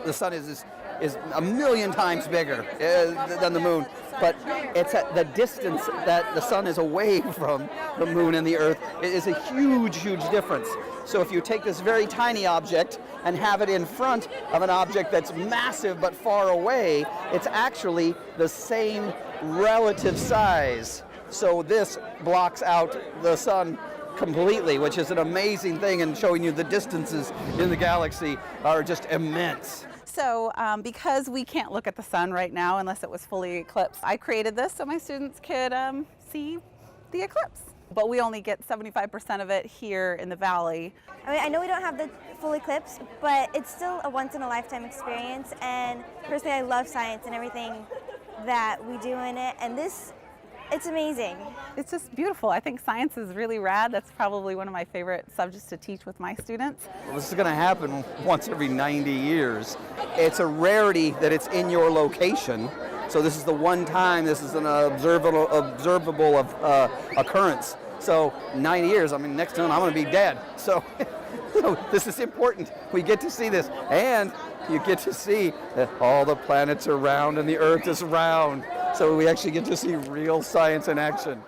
the sun is a million times bigger than the moon, but it's at the distance that the sun is away from the moon and the earth. It is a huge, huge difference. So if you take this very tiny object and have it in front of an object that's massive but far away, it's actually the same relative size. So this blocks out the sun completely, which is an amazing thing, and showing you the distances in the galaxy are just immense. So because we can't look at the sun right now unless it was fully eclipsed, I created this so my students could see the eclipse. But we only get 75% of it here in the valley. I mean, I know we don't have the full eclipse, but it's still a once-in-a-lifetime experience, and personally I love science and everything that we do in it, and it's amazing. It's just beautiful. I think science is really rad. That's probably one of my favorite subjects to teach with my students. Well, this is going to happen once every 90 years. It's a rarity that it's in your location. So this is the one time this is an observable occurrence. So 90 years, I mean, next time I'm going to be dead. So this is important. We get to see this, and you get to see that all the planets are round and the Earth is round. So we actually get to see real science in action.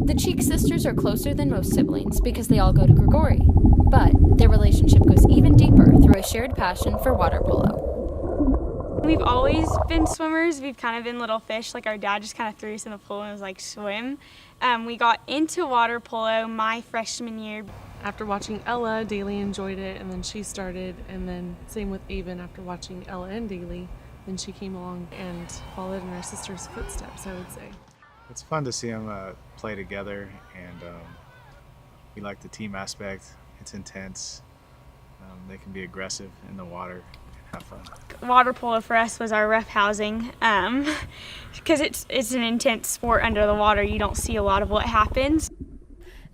The Cheek sisters are closer than most siblings because they all go to Grigori, but their relationship goes even deeper through a shared passion for water polo. We've always been swimmers. We've kind of been little fish. Like our dad just kind of threw us in the pool and was like, swim. We got into water polo my freshman year. After watching Ella, Daly enjoyed it, and then she started, and then same with Avon. After watching Ella and Daly, then she came along and followed in her sister's footsteps, I would say. It's fun to see them play together, and we like the team aspect. It's intense. They can be aggressive in the water and have fun. Water polo for us was our rough housing because it's an intense sport under the water. You don't see a lot of what happens.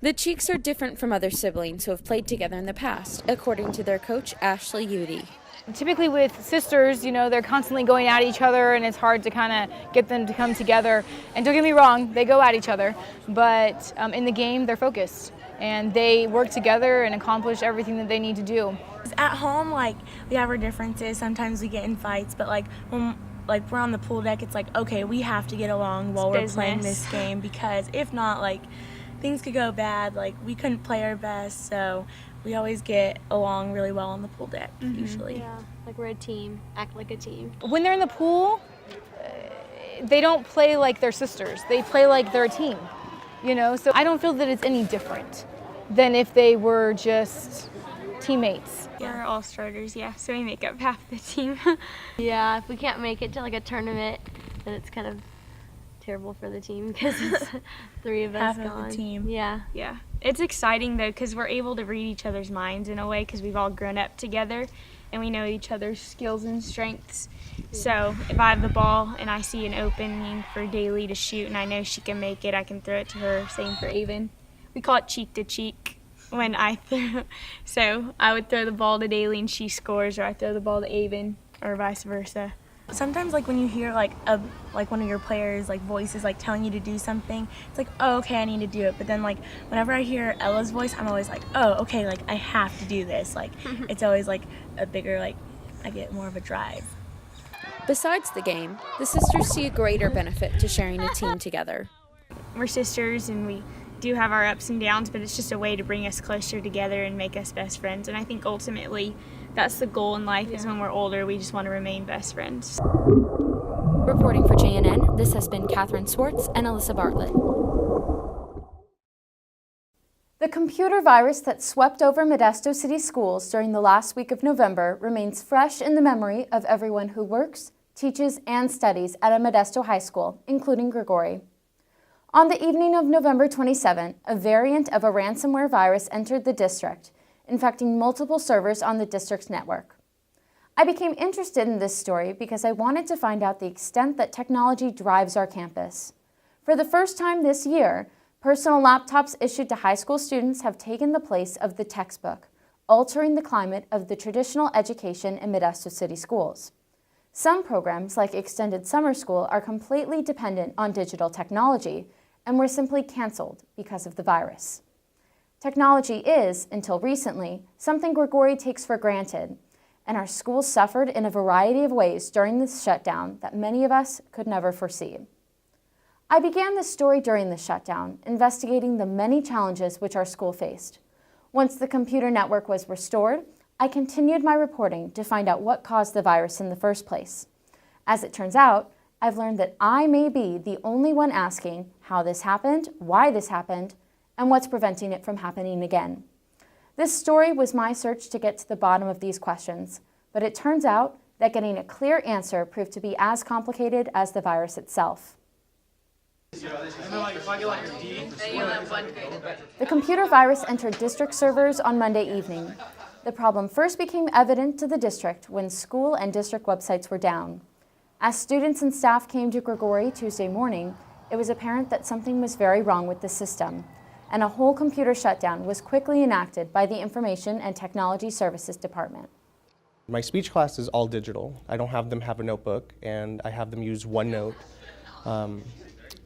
The Cheeks are different from other siblings who have played together in the past, according to their coach, Ashley Udy. Typically with sisters, you know, they're constantly going at each other, and it's hard to kind of get them to come together. And don't get me wrong, they go at each other, but in the game, they're focused, and they work together and accomplish everything that they need to do. At home, like, we have our differences. Sometimes we get in fights, but like when we're on the pool deck, it's like, okay, we have to get along while we're playing this game, because if not, like, things could go bad. Like, we couldn't play our best, so we always get along really well on the pool deck, usually. Yeah, like we're a team, act like a team. When they're in the pool, they don't play like they're sisters. They play like they're a team, you know? So I don't feel that it's any different than if they were just teammates. We're all starters, yeah, so we make up half the team. Yeah, if we can't make it to like a tournament, then it's kind of terrible for the team because it's three of us Half gone. of the team. Yeah. Yeah, it's exciting though because we're able to read each other's minds in a way because we've all grown up together and we know each other's skills and strengths. So if I have the ball and I see an opening for Daly to shoot and I know she can make it, I can throw it to her. Same for Avon. We call it cheek to cheek when I throw. So I would throw the ball to Daly and she scores, or I throw the ball to Avon, or vice versa. Sometimes, like, when you hear like one of your players' like voices like telling you to do something, it's like, oh, okay, I need to do it. But then, like, whenever I hear Ella's voice, I'm always like, oh, okay, like, I have to do this. Like, it's always like a bigger, like, I get more of a drive. Besides the game, the sisters see a greater benefit to sharing a team together. We're sisters and we do have our ups and downs, but it's just a way to bring us closer together and make us best friends. And I think ultimately that's the goal in life, is when we're older, we just want to remain best friends. Reporting for JNN, this has been Catherine Swartz and Alyssa Bartlett. The computer virus that swept over Modesto City schools during the last week of November remains fresh in the memory of everyone who works, teaches, and studies at a Modesto high school, including Grigori. On the evening of November 27, a variant of a ransomware virus entered the district, infecting multiple servers on the district's network. I became interested in this story because I wanted to find out the extent that technology drives our campus. For the first time this year, personal laptops issued to high school students have taken the place of the textbook, altering the climate of the traditional education in Modesto City schools. Some programs, like Extended Summer School, are completely dependent on digital technology, and were simply canceled because of the virus. Technology is, until recently, something Grigori takes for granted, and our schools suffered in a variety of ways during this shutdown that many of us could never foresee. I began this story during the shutdown, investigating the many challenges which our school faced. Once the computer network was restored, I continued my reporting to find out what caused the virus in the first place. As it turns out, I've learned that I may be the only one asking how this happened, why this happened, and what's preventing it from happening again. This story was my search to get to the bottom of these questions, but it turns out that getting a clear answer proved to be as complicated as the virus itself. The computer virus entered district servers on Monday evening. The problem first became evident to the district when school and district websites were down. As students and staff came to Grigori Tuesday morning, it was apparent that something was very wrong with the system, and a whole computer shutdown was quickly enacted by the Information and Technology Services Department. My speech class is all digital. I don't have them have a notebook, and I have them use OneNote.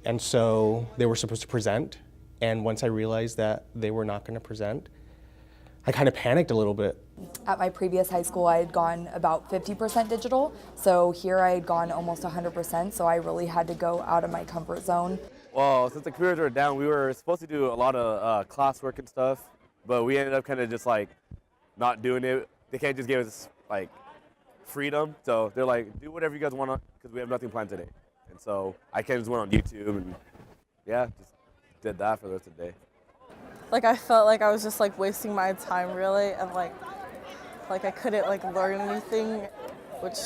And so they were supposed to present, and once I realized that they were not going to present, I kind of panicked a little bit. At my previous high school, I had gone about 50% digital, so here I had gone almost 100%, so I really had to go out of my comfort zone. Well, since the computers were down, we were supposed to do a lot of classwork and stuff, but we ended up kind of just like not doing it. They can't just give us like freedom, so they're like, do whatever you guys want because we have nothing planned today. And so I kind of just went on YouTube and yeah, just did that for the rest of the day. Like I felt like I was just like wasting my time really, and like I couldn't like learn anything, which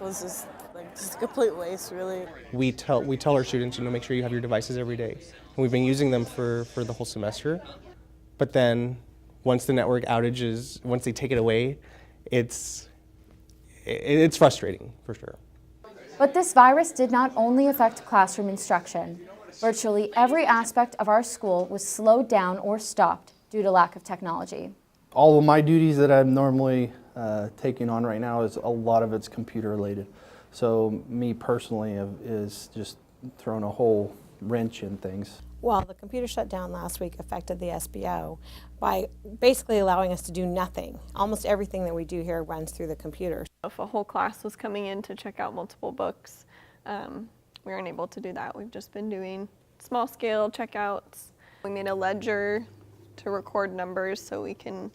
was just a complete waste really. We tell our students, make sure you have your devices every day. And we've been using them for the whole semester. But then once the network outages, once they take it away, it's frustrating for sure. But this virus did not only affect classroom instruction. Virtually every aspect of our school was slowed down or stopped due to lack of technology. All of my duties that I'm normally taking on right now, is a lot of it's computer related. So me personally is just throwing a whole wrench in things. Well, the computer shutdown last week affected the SBO by basically allowing us to do nothing. Almost everything that we do here runs through the computer. If a whole class was coming in to check out multiple books, we weren't able to do that. We've just been doing small scale checkouts. We made a ledger to record numbers so we can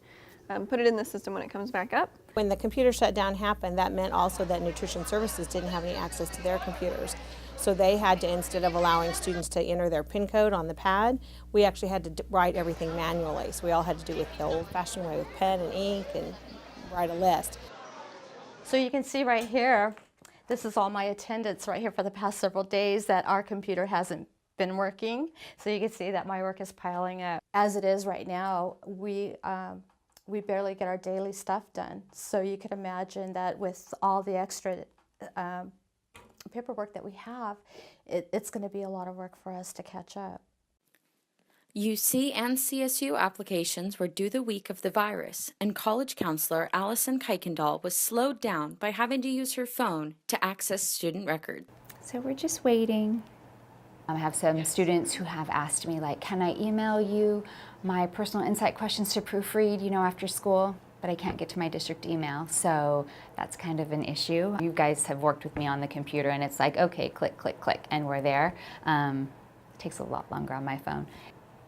put it in the system when it comes back up. When the computer shutdown happened, that meant also that nutrition services didn't have any access to their computers. So they had to, instead of allowing students to enter their PIN code on the pad, we actually had to write everything manually. So we all had to do it the old-fashioned way with pen and ink and write a list. So you can see right here, this is all my attendance right here for the past several days that our computer hasn't been working. So you can see that my work is piling up. As it is right now, we barely get our daily stuff done. So you could imagine that with all the extra paperwork that we have, it's going to be a lot of work for us to catch up. UC and CSU applications were due the week of the virus, and college counselor Allison Kuykendall was slowed down by having to use her phone to access student records. So we're just waiting. I have some students who have asked me, like, can I email you my personal insight questions to proofread, after school? But I can't get to my district email, so that's kind of an issue. You guys have worked with me on the computer, and it's like, okay, click, click, click, and we're there. It takes a lot longer on my phone.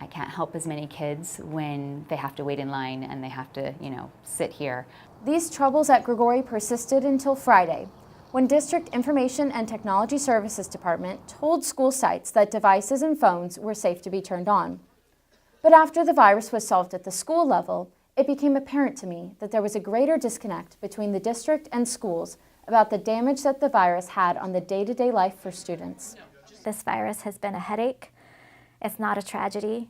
I can't help as many kids when they have to wait in line and they have to, sit here. These troubles at Grigori persisted until Friday, when District Information and Technology Services Department told school sites that devices and phones were safe to be turned on. But after the virus was solved at the school level, it became apparent to me that there was a greater disconnect between the district and schools about the damage that the virus had on the day-to-day life for students. This virus has been a headache. It's not a tragedy.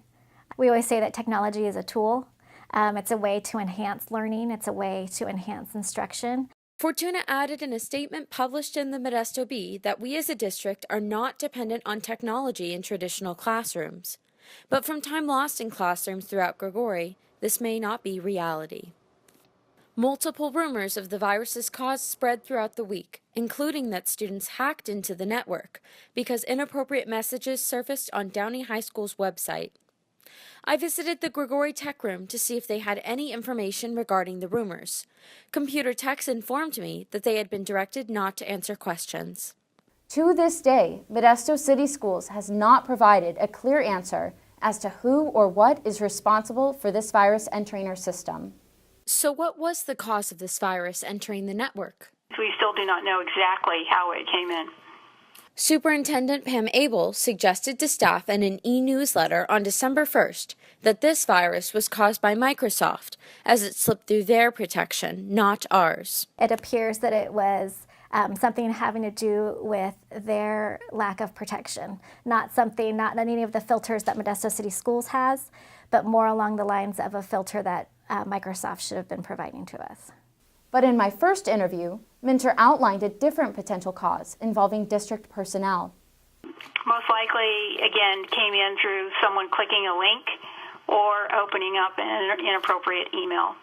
We always say that technology is a tool. It's a way to enhance learning. It's a way to enhance instruction. Fortuna added in a statement published in the Modesto Bee that we as a district are not dependent on technology in traditional classrooms. But from time lost in classrooms throughout Grigori, this may not be reality. Multiple rumors of the virus's cause spread throughout the week, including that students hacked into the network because inappropriate messages surfaced on Downey High School's website. I visited the Grigori Tech Room to see if they had any information regarding the rumors. Computer techs informed me that they had been directed not to answer questions. To this day, Modesto City Schools has not provided a clear answer as to who or what is responsible for this virus entering our system. So what was the cause of this virus entering the network? We still do not know exactly how it came in. Superintendent Pam Abel suggested to staff in an e-newsletter on December 1st that this virus was caused by Microsoft as it slipped through their protection, not ours. It appears that it was something having to do with their lack of protection, not any of the filters that Modesto City Schools has, but more along the lines of a filter that Microsoft should have been providing to us. But in my first interview, Minter outlined a different potential cause involving district personnel. Most likely, again, came in through someone clicking a link or opening up an inappropriate email.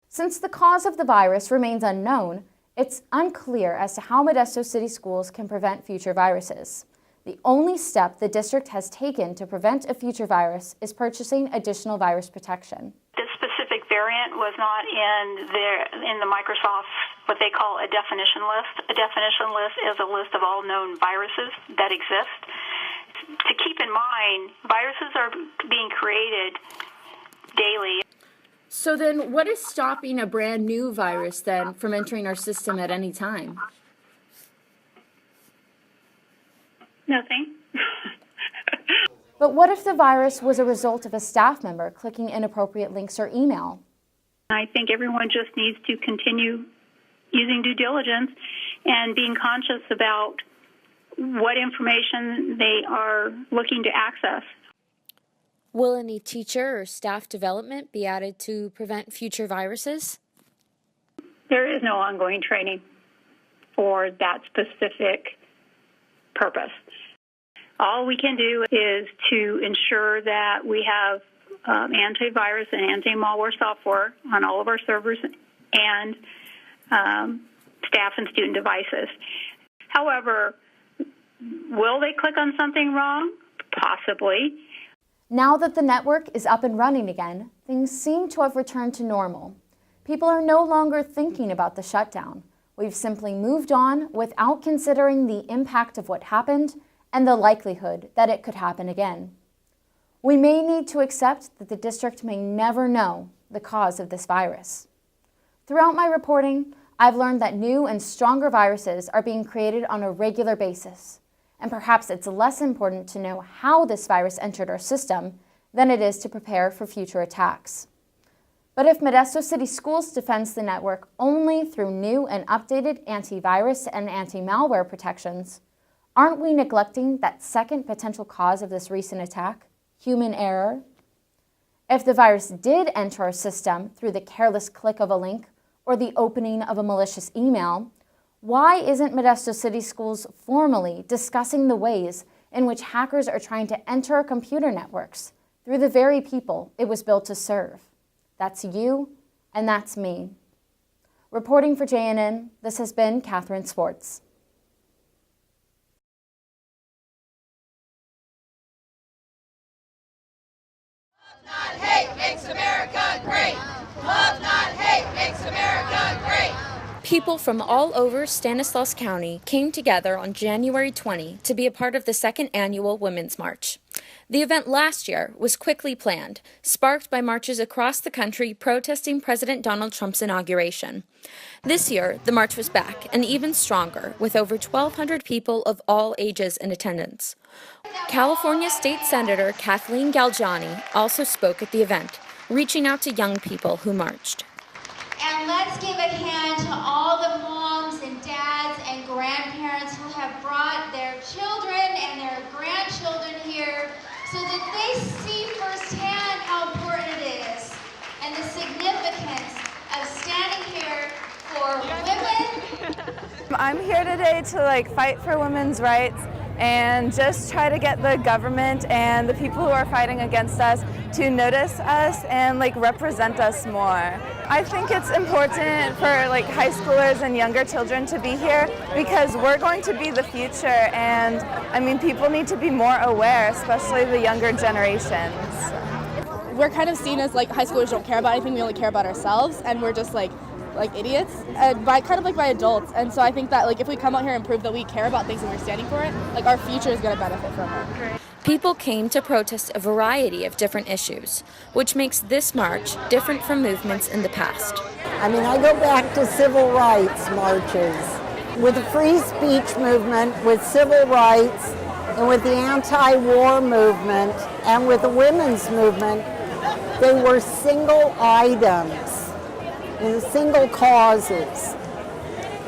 Since the cause of the virus remains unknown, it's unclear as to how Modesto City Schools can prevent future viruses. The only step the district has taken to prevent a future virus is purchasing additional virus protection. This specific variant was not in the Microsoft, what they call a definition list. A definition list is a list of all known viruses that exist. To keep in mind, viruses are being created daily. So then what is stopping a brand new virus then from entering our system at any time? Nothing. But what if the virus was a result of a staff member clicking inappropriate links or email? I think everyone just needs to continue using due diligence and being conscious about what information they are looking to access. Will any teacher or staff development be added to prevent future viruses? There is no ongoing training for that specific purpose. All we can do is to ensure that we have antivirus and anti-malware software on all of our servers and staff and student devices. However, will they click on something wrong? Possibly. Now that the network is up and running again, things seem to have returned to normal. People are no longer thinking about the shutdown. We've simply moved on without considering the impact of what happened and the likelihood that it could happen again. We may need to accept that the district may never know the cause of this virus. Throughout my reporting, I've learned that new and stronger viruses are being created on a regular basis, and perhaps it's less important to know how this virus entered our system than it is to prepare for future attacks. But if Modesto City Schools defends the network only through new and updated antivirus and anti-malware protections, aren't we neglecting that second potential cause of this recent attack, human error? If the virus did enter our system through the careless click of a link or the opening of a malicious email, why isn't Modesto City Schools formally discussing the ways in which hackers are trying to enter our computer networks through the very people it was built to serve? That's you, and that's me. Reporting for JNN, this has been Catherine Swartz. Love, not hate makes America great. Love, not hate makes America great. People from all over Stanislaus County came together on January 20 to be a part of the second annual Women's March. The event last year was quickly planned, sparked by marches across the country protesting President Donald Trump's inauguration. This year, the march was back and even stronger, with over 1,200 people of all ages in attendance. California State Senator Kathleen Galgiani also spoke at the event, reaching out to young people who marched. And let's give a hand to all the moms and dads and grandparents who have brought their children and their grandchildren here so that they see firsthand how important it is and the significance of standing here for women. I'm here today to fight for women's rights and just try to get the government and the people who are fighting against us to notice us and represent us more. I think it's important for like high schoolers and younger children to be here because we're going to be the future, and I mean people need to be more aware, especially the younger generations. We're kind of seen as like high schoolers don't care about anything, we only care about ourselves, and we're just like idiots by adults. And so I think that like if we come out here and prove that we care about things and we're standing for it, like our future is going to benefit from it. People came to protest a variety of different issues, which makes this march different from movements in the past. I mean, I go back to civil rights marches. With the free speech movement, with civil rights, and with the anti-war movement, and with the women's movement, they were single items and single causes.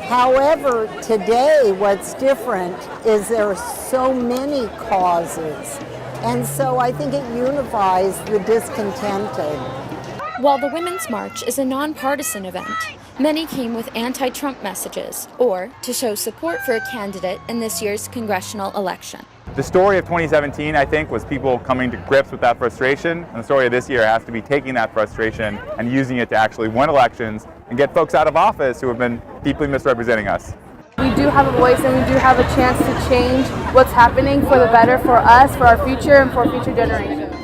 However, today what's different is there are so many causes, and so I think it unifies the discontented. While the Women's March is a nonpartisan event, many came with anti-Trump messages or to show support for a candidate in this year's congressional election. The story of 2017, I think, was people coming to grips with that frustration, and the story of this year has to be taking that frustration and using it to actually win elections and get folks out of office who have been deeply misrepresenting us. We do have a voice and we do have a chance to change what's happening for the better for us, for our future, and for future generations.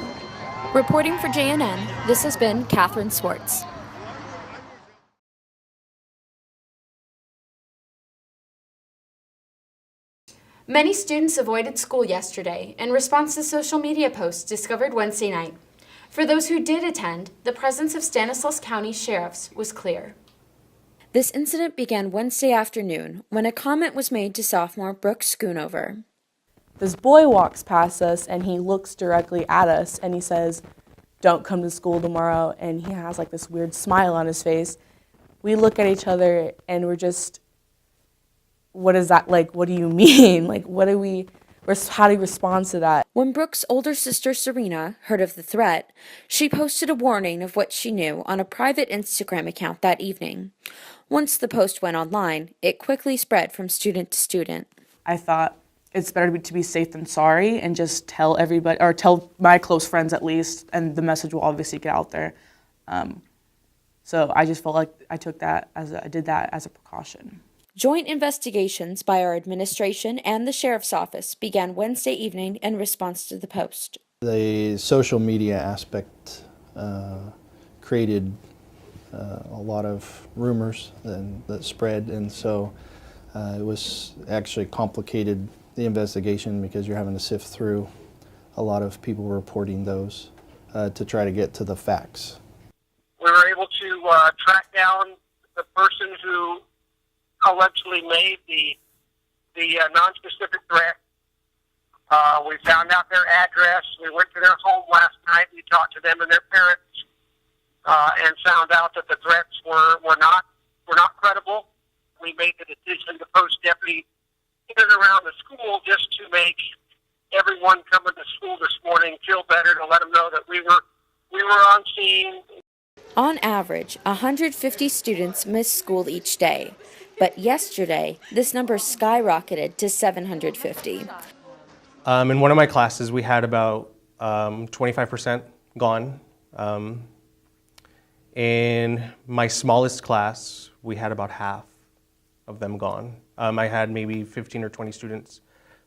Reporting for JNN, this has been Catherine Swartz. Many students avoided school yesterday in response to social media posts discovered Wednesday night. For those who did attend, the presence of Stanislaus County sheriffs was clear. This incident began Wednesday afternoon when a comment was made to sophomore Brooke Schoonover. This boy walks past us and he looks directly at us and he says, "Don't come to school tomorrow," and he has like this weird smile on his face. We look at each other and we're just, what is that like? What do you mean? Like, how do we respond to that? When Brooke's older sister Serena heard of the threat, she posted a warning of what she knew on a private Instagram account that evening. Once the post went online, it quickly spread from student to student. I thought it's better to be safe than sorry and just tell everybody, or tell my close friends at least, and the message will obviously get out there. So I just felt like I did that as a precaution. Joint investigations by our administration and the sheriff's office began Wednesday evening in response to the post. The social media aspect created a lot of rumors that spread, and so it was actually complicated the investigation because you're having to sift through a lot of people reporting those to try to get to the facts. We were able to track down the person who allegedly made the non-specific threat. We found out their address. We went to their home last night. We talked to them and their parents, and found out that the threats were not credible. We made the decision to post deputy in and around the school just to make everyone coming to school this morning feel better, to let them know that we were on scene. On average, 150 students miss school each day. But yesterday, this number skyrocketed to 750. In one of my classes, we had about 25% gone. In my smallest class, we had about half of them gone. I had maybe 15 or 20 students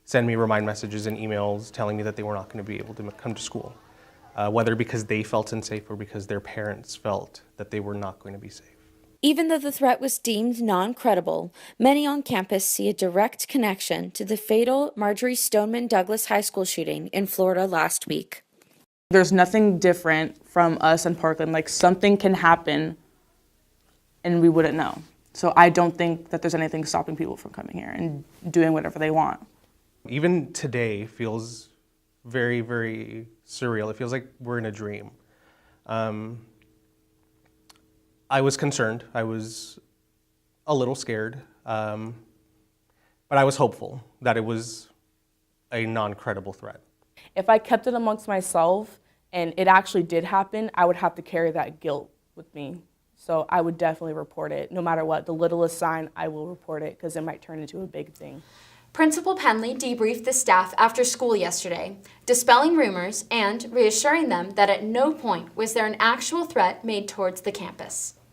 send me remind messages and emails telling me that they were not going to be able to come to school, whether because they felt unsafe or because their parents felt that they were not going to be safe. Even though the threat was deemed non-credible, many on campus see a direct connection to the fatal Marjory Stoneman Douglas High School shooting in Florida last week. There's nothing different from us in Parkland. Like, something can happen and we wouldn't know. So I don't think that there's anything stopping people from coming here and doing whatever they want. Even today feels very, very surreal. It feels like we're in a dream. I was concerned. I was a little scared, but I was hopeful that it was a non-credible threat. If I kept it amongst myself and it actually did happen, I would have to carry that guilt with me. So I would definitely report it. No matter what, the littlest sign, I will report it because it might turn into a big thing. Principal Penley debriefed the staff after school yesterday, dispelling rumors and reassuring them that at no point was there an actual threat made towards the campus.